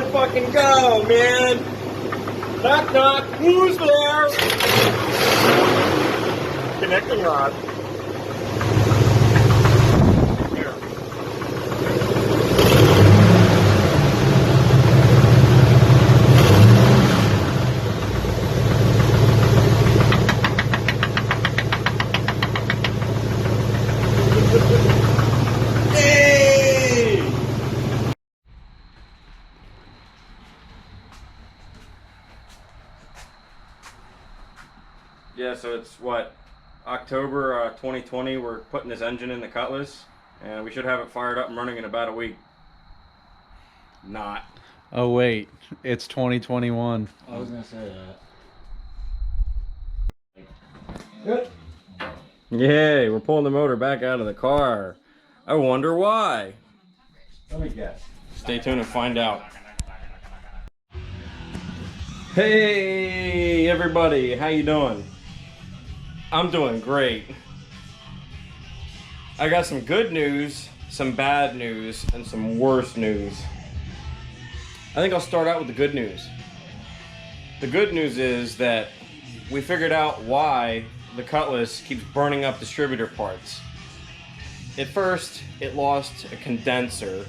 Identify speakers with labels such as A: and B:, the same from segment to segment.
A: one fucking go, man. Knock, knock. Who's there? Connecting rod. Here. Hey! Yeah, so it's what? October 2020, we're putting this engine in the Cutlass, and we should have it fired up and running in about a week. Not.
B: Oh wait, it's 2021.
C: I was gonna say that.
A: Good. Yay, we're pulling the motor back out of the car. I wonder why.
C: Let me guess.
A: Stay tuned and find out. Hey everybody, how you doing? I'm doing great. I got some good news, some bad news, and some worse news. I think I'll start out with the good news. The good news is that we figured out why the Cutlass keeps burning up distributor parts. At first, it lost a condenser.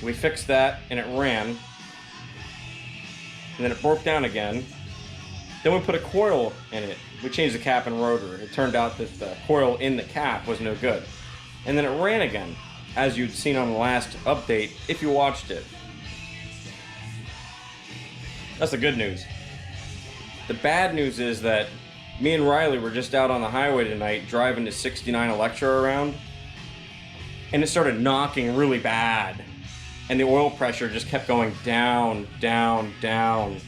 A: We fixed that and it ran. And then it broke down again. Then we put a coil in it. We changed the cap and rotor. It turned out that the coil in the cap was no good. And then it ran again, as you'd seen on the last update, if you watched it. That's the good news. The bad news is that me and Riley were just out on the highway tonight driving the 69 Electra around, and it started knocking really bad. And the oil pressure just kept going down, down, down.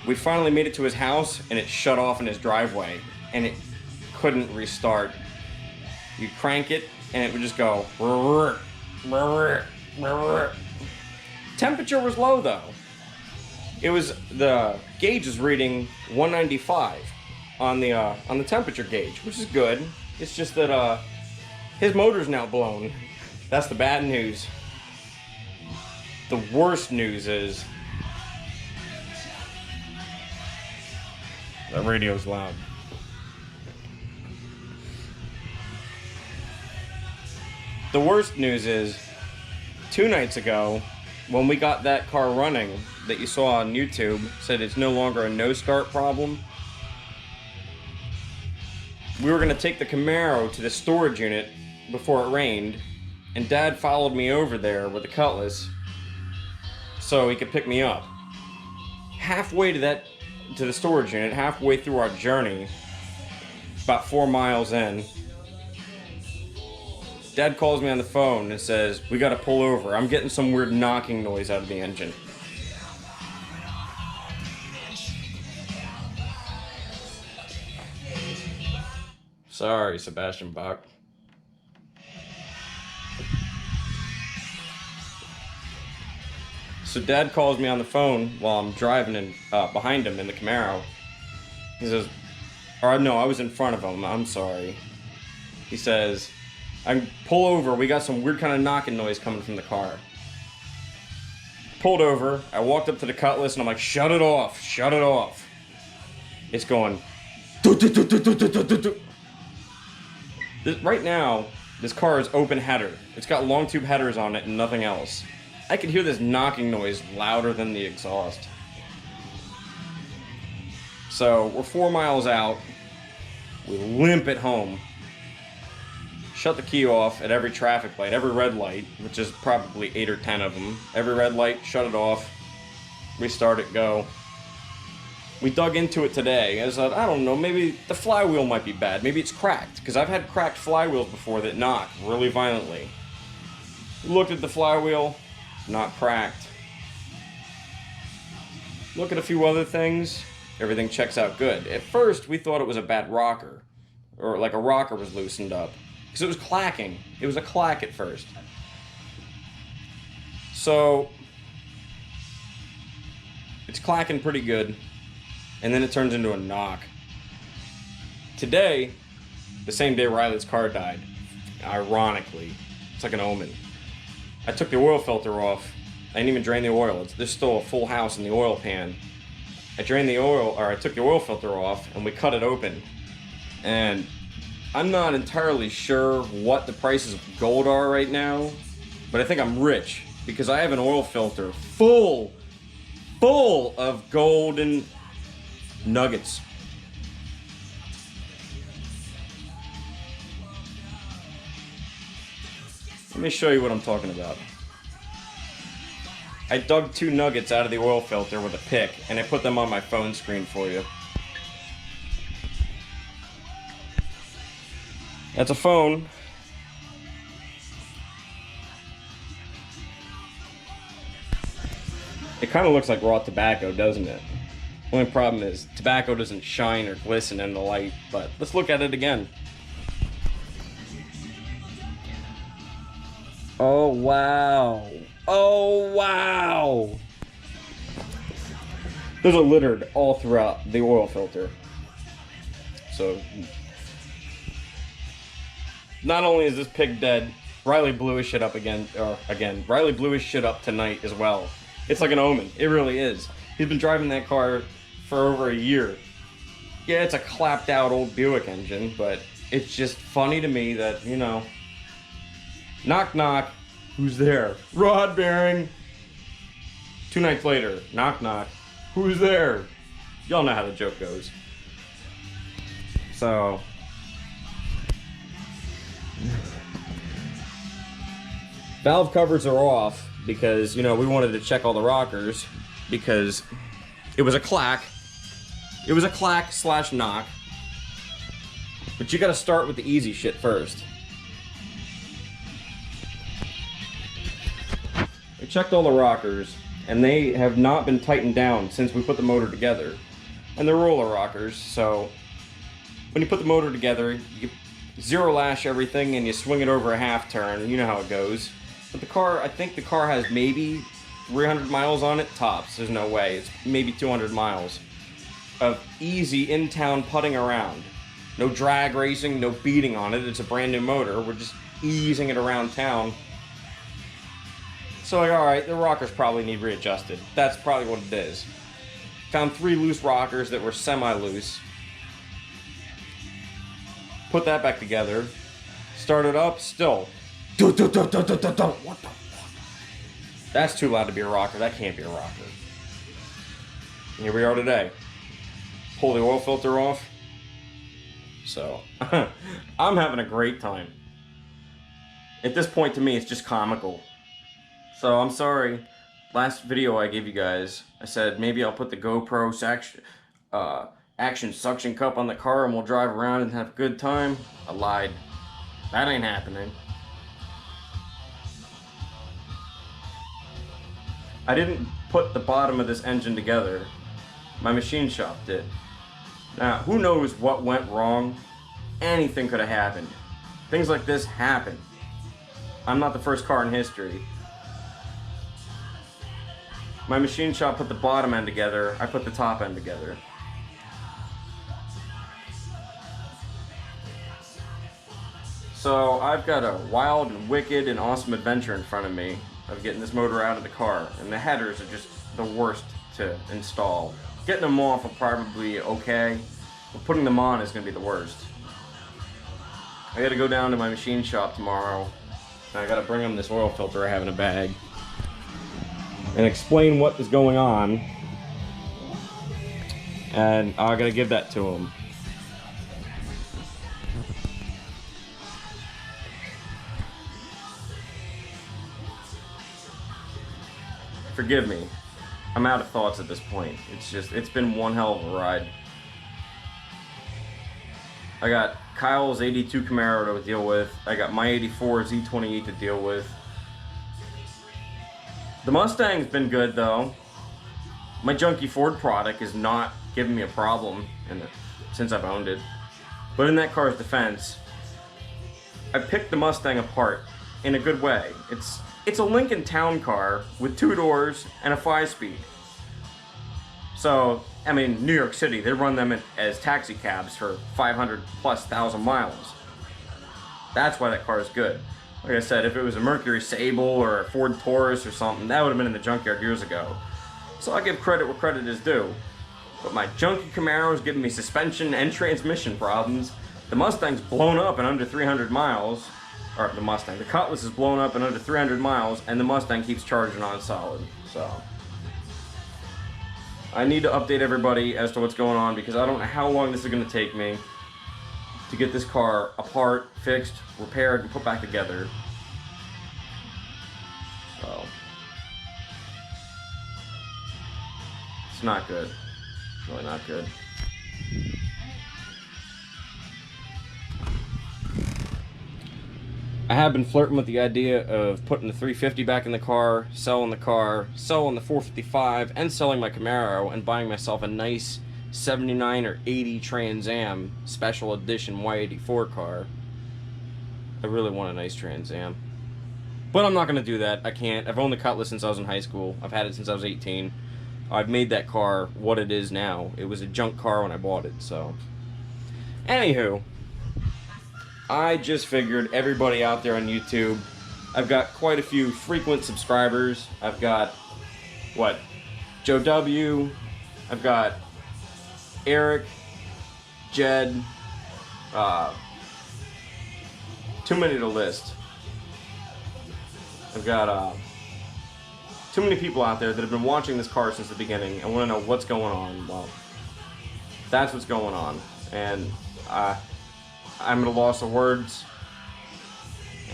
A: We finally made it to his house and it shut off in his driveway and it couldn't restart. You crank it and it would just go. Temperature was low though. It was, the gauge is reading 195 on the temperature gauge, which is good. It's just that his motor's now blown. That's the bad news. The worst news is that radio's loud. The worst news is 2 nights ago, when we got that car running that you saw on YouTube, said it's no longer a no start problem. We were gonna take the Camaro to the storage unit before it rained, and Dad followed me over there with the Cutlass so he could pick me up. Halfway to the storage unit, halfway through our journey, about 4 miles in, Dad calls me on the phone and says, "We gotta pull over. I'm getting some weird knocking noise out of the engine." Sorry, Sebastian Bach. So Dad calls me on the phone while I'm driving in, behind him in the Camaro. He says, or no, I was in front of him, I'm sorry. He says, "I pull over, we got some weird kind of knocking noise coming from the car." Pulled over, I walked up to the Cutlass and I'm like, "Shut it off, shut it off." It's going, right now, this car is open header. It's got long tube headers on it and nothing else. I could hear this knocking noise louder than the exhaust. So we're 4 miles out. We limp it home. Shut the key off at every traffic light, every red light, which is probably 8 or 10 of them. Every red light, shut it off, restart it, go. We dug into it today. I said, I don't know, maybe the flywheel might be bad. Maybe it's cracked, because I've had cracked flywheels before that knock really violently. Looked at the flywheel, not cracked. Look at a few other things, everything checks out good. At first, we thought it was a bad rocker, or like a rocker was loosened up, because it was clacking. It was a clack at first. So, it's clacking pretty good, and then it turns into a knock. Today, the same day Riley's car died, ironically, it's like an omen. I took the oil filter off, I didn't even drain the oil. There's still a full house in the oil pan. I drained the oil, or I took the oil filter off, and we cut it open. And I'm not entirely sure what the prices of gold are right now, but I think I'm rich because I have an oil filter full of golden nuggets. Let me show you what I'm talking about. I dug 2 nuggets out of the oil filter with a pick, and I put them on my phone screen for you. That's a phone. It kind of looks like raw tobacco, doesn't it? Only problem is tobacco doesn't shine or glisten in the light, but let's look at it again. Oh wow. Oh wow. There's a littered all throughout the oil filter. So not only is this pig dead, Riley blew his shit up again. Riley blew his shit up tonight as well. It's like an omen. It really is. He's been driving that car for over a year. Yeah, it's a clapped out old Buick engine, but it's just funny to me that, you know, knock knock, who's there? Rod bearing. 2 nights later, knock knock, who's there? Y'all know how the joke goes. So valve covers are off because, you know, we wanted to check all the rockers because it was a clack. It was a clack slash knock. But you gotta start with the easy shit first. We checked all the rockers and they have not been tightened down since we put the motor together. And they're roller rockers, so when you put the motor together, you zero lash everything and you swing it over a half turn, and you know how it goes. But the car, I think the car has maybe 300 miles on it, tops. There's no way. It's maybe 200 miles of easy in-town putting around. No drag racing, no beating on it. It's a brand new motor. We're just easing it around town. So like, alright, the rockers probably need readjusted. That's probably what it is. Found 3 loose rockers that were semi-loose. Put that back together. Started up, still. What the fuck? That's too loud to be a rocker. That can't be a rocker. And here we are today. Pull the oil filter off. So, I'm having a great time. At this point, to me, it's just comical. So, I'm sorry. Last video I gave you guys, I said maybe I'll put the GoPro action suction cup on the car and we'll drive around and have a good time. I lied. That ain't happening. I didn't put the bottom of this engine together. My machine shop did. Now, who knows what went wrong? Anything could have happened. Things like this happen. I'm not the first car in history. My machine shop put the bottom end together, I put the top end together. So I've got a wild and wicked and awesome adventure in front of me of getting this motor out of the car, and the headers are just the worst to install. Getting them off will probably be okay, but putting them on is going to be the worst. I gotta go down to my machine shop tomorrow, and I gotta bring them this oil filter I have in a bag and explain what is going on, and I gotta give that to them. Forgive me, I'm out of thoughts at this point. It's been one hell of a ride. I got Kyle's 82 Camaro to deal with. I got my 84 Z28 to deal with. The Mustang's been good though. My junky Ford product is not giving me a problem since I've owned it. But in that car's defense, I picked the Mustang apart in a good way. It's a Lincoln Town car with 2 doors and a 5-speed. So, I mean, New York City, they run them as taxi cabs for 500+ thousand miles. That's why that car is good. Like I said, if it was a Mercury Sable or a Ford Taurus or something, that would have been in the junkyard years ago. So I give credit where credit is due. But my junky Camaro is giving me suspension and transmission problems. The Mustang's blown up in under 300 miles. Or the Cutlass is blown up in under 300 miles, and the Mustang keeps charging on solid. So I need to update everybody as to what's going on, because I don't know how long this is going to take me to get this car apart, fixed, repaired, and put back together. So it's not good. It's really not good. I have been flirting with the idea of putting the 350 back in the car, selling the 455, and selling my Camaro, and buying myself a nice 79 or 80 Trans Am special edition Y84 car. I really want a nice Trans Am. But I'm not going to do that. I can't. I've owned the Cutlass since I was in high school. I've had it since I was 18. I've made that car what it is now. It was a junk car when I bought it, so. Anywho, I just figured everybody out there on YouTube, I've got quite a few frequent subscribers. I've got, what, Joe W. I've got Eric, Jed, too many to list. I've got too many people out there that have been watching this car since the beginning and want to know what's going on. Well, that's what's going on. And I'm at a loss of words.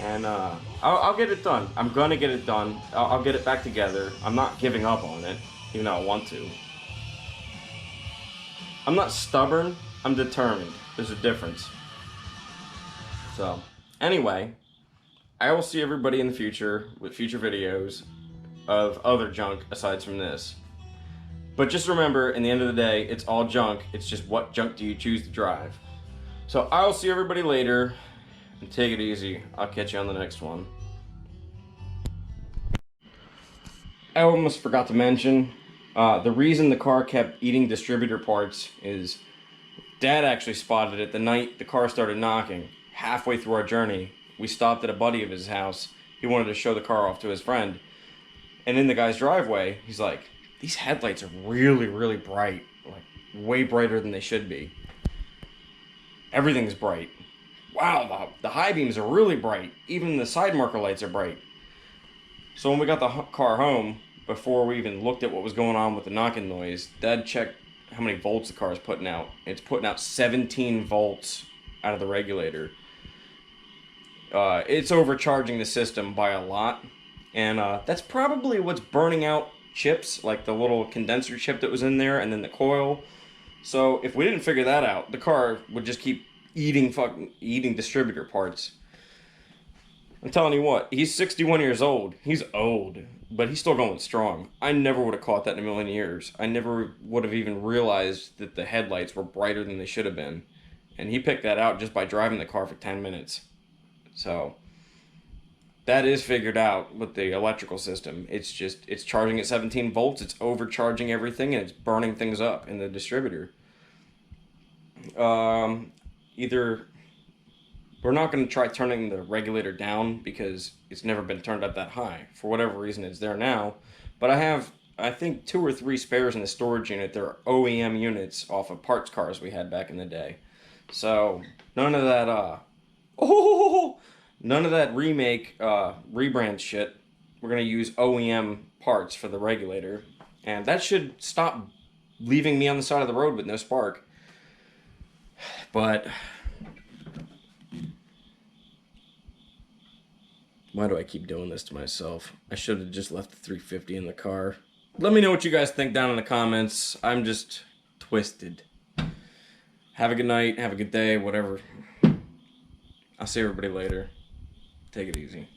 A: And I'll get it done. I'm gonna get it done. I'll get it back together. I'm not giving up on it, even though I want to. I'm not stubborn. I'm determined. There's a difference. So, anyway, I will see everybody in the future with future videos of other junk aside from this. But just remember, in the end of the day, it's all junk. It's just what junk do you choose to drive. So I'll see everybody later, and take it easy. I'll catch you on the next one. I almost forgot to mention, the reason the car kept eating distributor parts is Dad actually spotted it the night the car started knocking. Halfway through our journey, we stopped at a buddy of his house. He wanted to show the car off to his friend. And in the guy's driveway, he's like, these headlights are really, really bright. Like, way brighter than they should be. Everything's bright. Wow, the high beams are really bright. Even the side marker lights are bright. So when we got the car home, before we even looked at what was going on with the knocking noise, Dad checked how many volts the car is putting out. It's putting out 17 volts out of the regulator. It's overcharging the system by a lot. And that's probably what's burning out chips, like the little condenser chip that was in there, and then the coil. So if we didn't figure that out, the car would just keep eating distributor parts. I'm telling you what, he's 61 years old. He's old, but he's still going strong. I never would have caught that in a million years. I never would have even realized that the headlights were brighter than they should have been. And he picked that out just by driving the car for 10 minutes. So that is figured out with the electrical system. It's charging at 17 volts, it's overcharging everything, and it's burning things up in the distributor. Either we're not going to try turning the regulator down because it's never been turned up that high. For whatever reason, it's there now. But I have, I think, 2 or 3 spares in the storage unit. They're OEM units off of parts cars we had back in the day. So none of that, none of that remake, rebrand shit. We're going to use OEM parts for the regulator. And that should stop leaving me on the side of the road with no spark. But why do I keep doing this to myself? I should have just left the 350 in the car. Let me know what you guys think down in the comments. I'm just twisted. Have a good night, have a good day, whatever. I'll see everybody later. Take it easy.